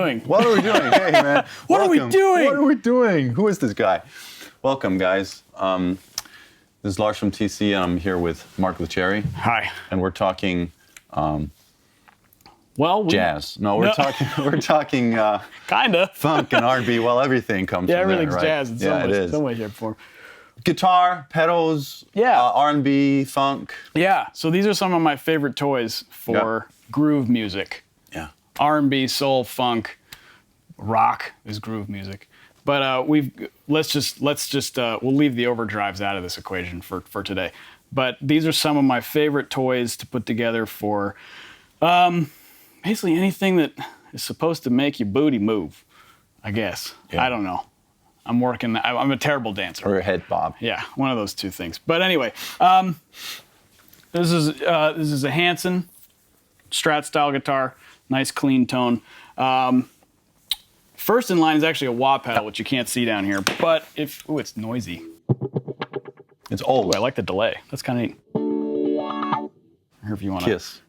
doing? What are we doing? Hey, man. What are we doing? What are we doing? Who is this guy? Welcome, guys. This is Lars from TC, and I'm here with Mark Lettieri. Hi. And we're talking Well, jazz. No, we're talking kinda funk and R&B. Well, everything comes from everything's there, right? jazz in some way, shape, or form. Guitar, pedals, Yeah. R&B, funk. Yeah. So these are some of my favorite toys for groove music. Yeah. R&B, soul, funk, rock is groove music. But we'll leave the overdrives out of this equation for today. But these are some of my favorite toys to put together for basically anything that is supposed to make your booty move, I guess. Yeah. I don't know. I'm a terrible dancer. Or your head bob. Yeah, one of those two things. But anyway, this is a Hanson Strat style guitar, nice clean tone. First in line is actually a wah pedal, which you can't see down here. But it's noisy. It's old. Ooh, I like the delay. That's kind of neat. Here, if you want to kiss.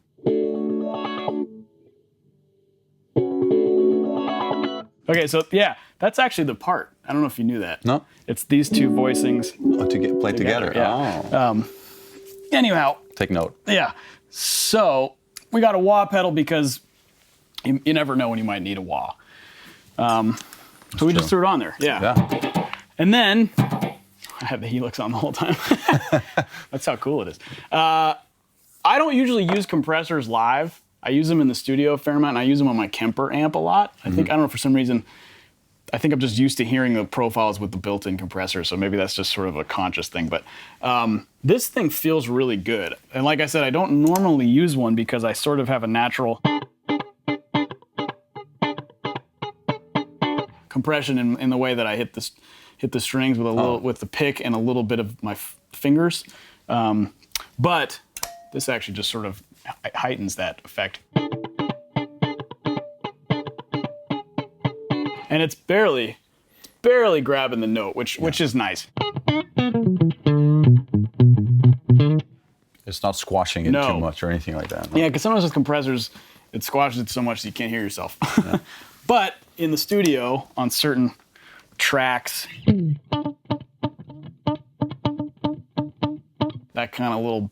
Okay, so yeah, that's actually the part. I don't know if you knew that. No. It's these two voicings. Oh, to get played together. Yeah. Oh. Anyhow. Take note. Yeah. So we got a wah pedal because you never know when you might need a wah. So we just threw it on there. Yeah. And then I have the Helix on the whole time. That's how cool it is. I don't usually use compressors live. I use them in the studio a fair amount, and I use them on my Kemper amp a lot. I don't know, for some reason, I think I'm just used to hearing the profiles with the built-in compressor, so maybe that's just sort of a conscious thing. But this thing feels really good. And like I said, I don't normally use one because I sort of have a natural compression in the way that I hit the strings with with the pick and a little bit of my fingers. But this actually just sort of heightens that effect. And it's barely grabbing the note, which is nice. It's not squashing it too much or anything like that. No. Yeah, because sometimes with compressors, it squashes it so much that you can't hear yourself. Yeah. But in the studio, on certain tracks, that kind of little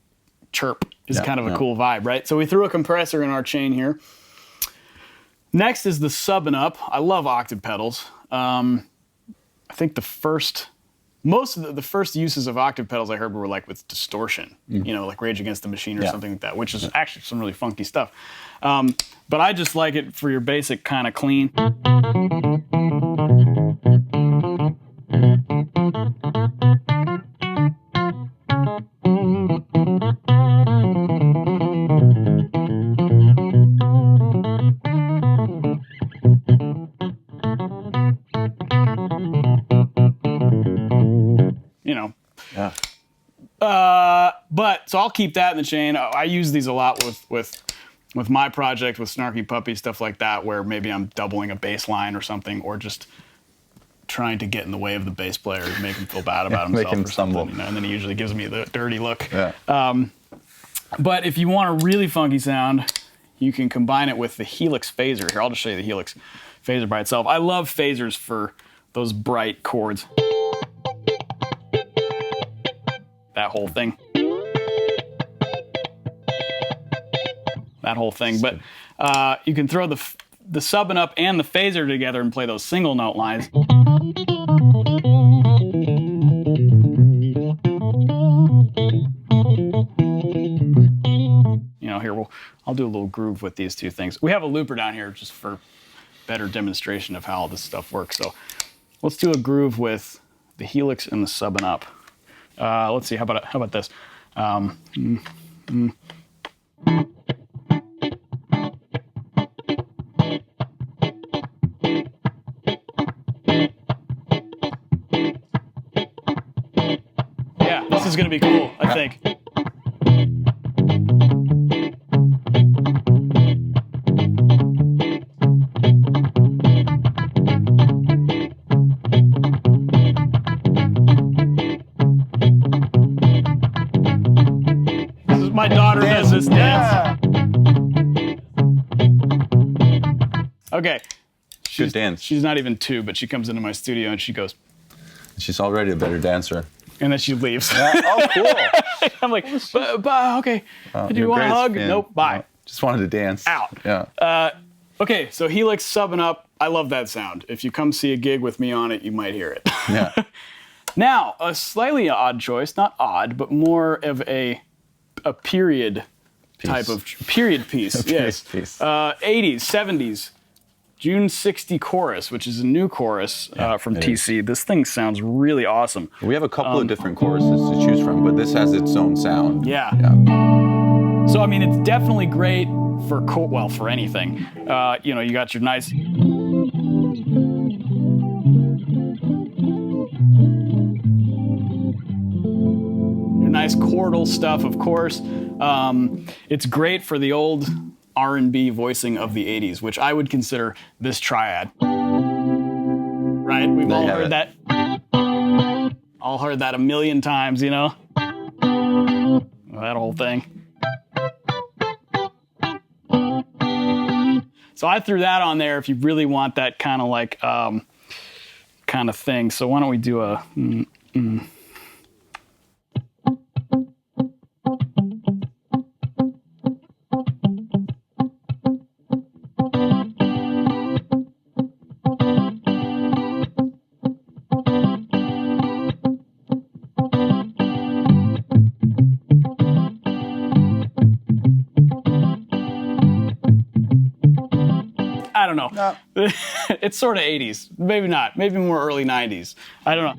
chirp is kind of a cool vibe, right? So we threw a compressor in our chain here. Next is the sub and up. I love octave pedals. I think most of the first uses of octave pedals I heard were like with distortion, like Rage Against the Machine or something like that, which is actually some really funky stuff. But I just like it for your basic kind of clean. So I'll keep that in the chain. I use these a lot with my project, with Snarky Puppy, stuff like that, where maybe I'm doubling a bass line or something, or just trying to get in the way of the bass player and make him feel bad about himself or something. And then he usually gives me the dirty look. Yeah. But if you want a really funky sound, you can combine it with the Helix phaser. Here, I'll just show you the Helix phaser by itself. I love phasers for those bright chords. That whole thing. That whole thing. But you can throw the sub and up and the phaser together and play those single note lines. Here I'll do a little groove with these two things. We have a looper down here just for better demonstration of how all this stuff works. So let's do a groove with the Helix and the sub and up. Let's see, how about this? Yeah, this is gonna be cool, I think. My daughter does this dance. Okay, Good dance. She's not even 2, but she comes into my studio and she goes, She's already a better dancer. and then she leaves. Oh, cool. I'm like, bye, okay. Do you You're want a great hug? fan. Nope, bye. Just wanted to dance. Out. Yeah. Okay, so Helix subbing up. I love that sound. If you come see a gig with me on it, you might hear it. Yeah. Now, a slightly odd choice, not odd, but more of a period type of period piece. Yes. Piece. 80s, 70s, June 60 chorus, which is a new chorus from it TC. This thing sounds really awesome. We have a couple of different choruses to choose from, but this has its own sound. Yeah. Yeah. So I mean, it's definitely great for for anything. You got your nice. Nice chordal stuff, of course. It's great for the old R&B voicing of the 80s, which I would consider this triad. Right? We've all heard that. All heard that a million times, you know? That whole thing. So I threw that on there if you really want that kind of like kind of thing. So why don't we do a I don't know. No. It's sort of 80s. Maybe not. Maybe more early 90s. I don't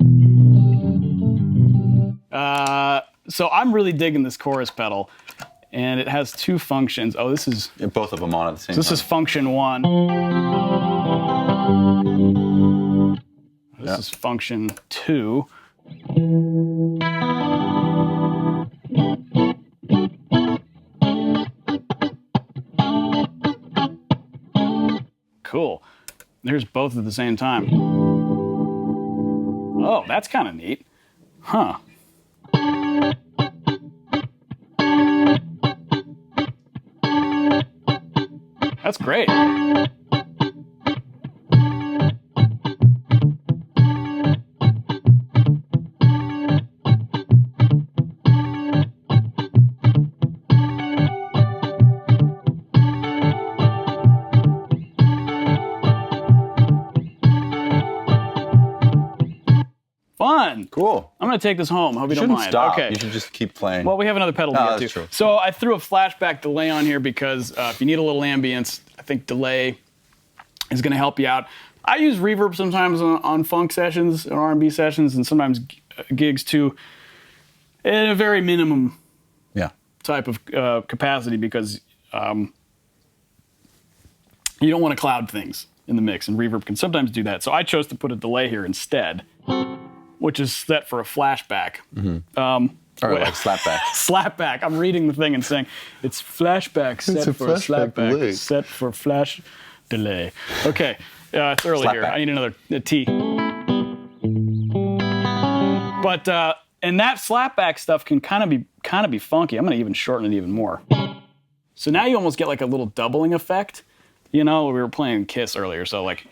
know. So I'm really digging this chorus pedal. And it has 2 functions. Oh, this is... Yeah, both of them on at the same time. This is function 1. This is function 2. Cool. There's both at the same time. Oh, that's kind of neat. Huh. That's great. Fun. Cool. I'm going to take this home. Hope you don't Shouldn't mind. stop. Okay. You should just keep playing. Well, we have another pedal to Oh, get that's to. true. So I threw a flashback delay on here because if you need a little ambience, I think delay is going to help you out. I use reverb sometimes on funk sessions and R&B sessions, and sometimes gigs too, in a very minimum yeah. type of capacity because you don't want to cloud things in the mix, and reverb can sometimes do that. So I chose to put a delay here instead, which is set for a flashback. Or like slapback. Slapback. I'm reading the thing and saying it's flashback set for a slapback delay. set for flash delay. Okay, it's early here. Slapback. I need another T. But and that slapback stuff can kind of be funky. I'm gonna even shorten it even more. So now you almost get like a little doubling effect. You know, we were playing Kiss earlier, so like.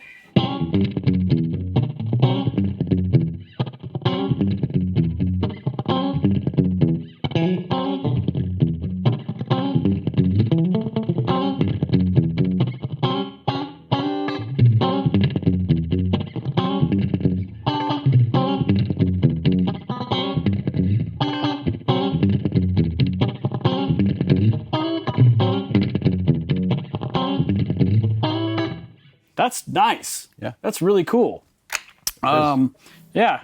That's nice. Yeah. That's really cool. Yeah.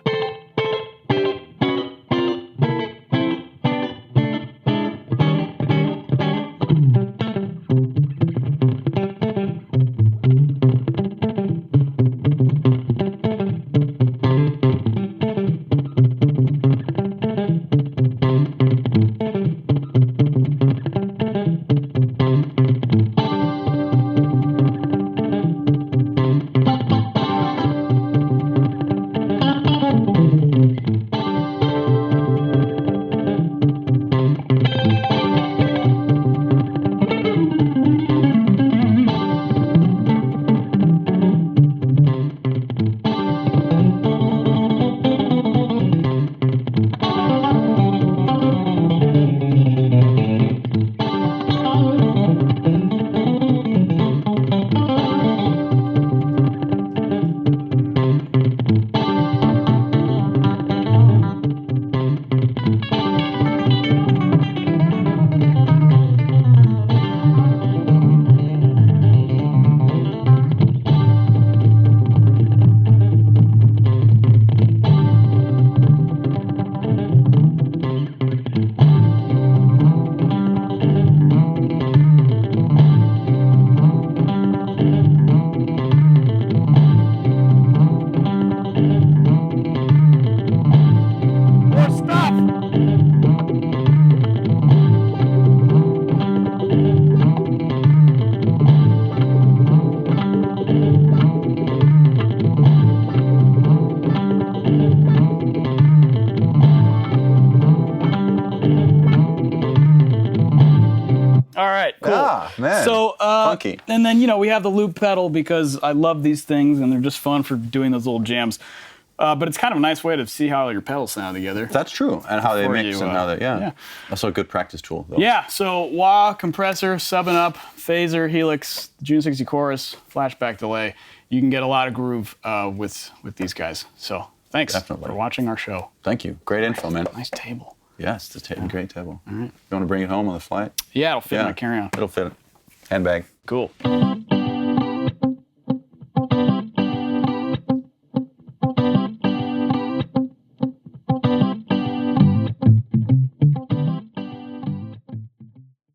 Man, So, funky. and then, we have the loop pedal because I love these things and they're just fun for doing those little jams. But it's kind of a nice way to see how your pedals sound together. That's true, and how they Before mix you, and how they, yeah. Also a good practice tool. Though. Yeah, so wah, compressor, subbing up, phaser, helix, June 60 chorus, flashback delay. You can get a lot of groove with these guys. So thanks for watching our show. Thank you. Great info, man. Nice table. Yes, it's a great table. All right. You want to bring it home on the flight? Yeah, it'll fit in my carry-on. It'll fit. Handbag. Cool.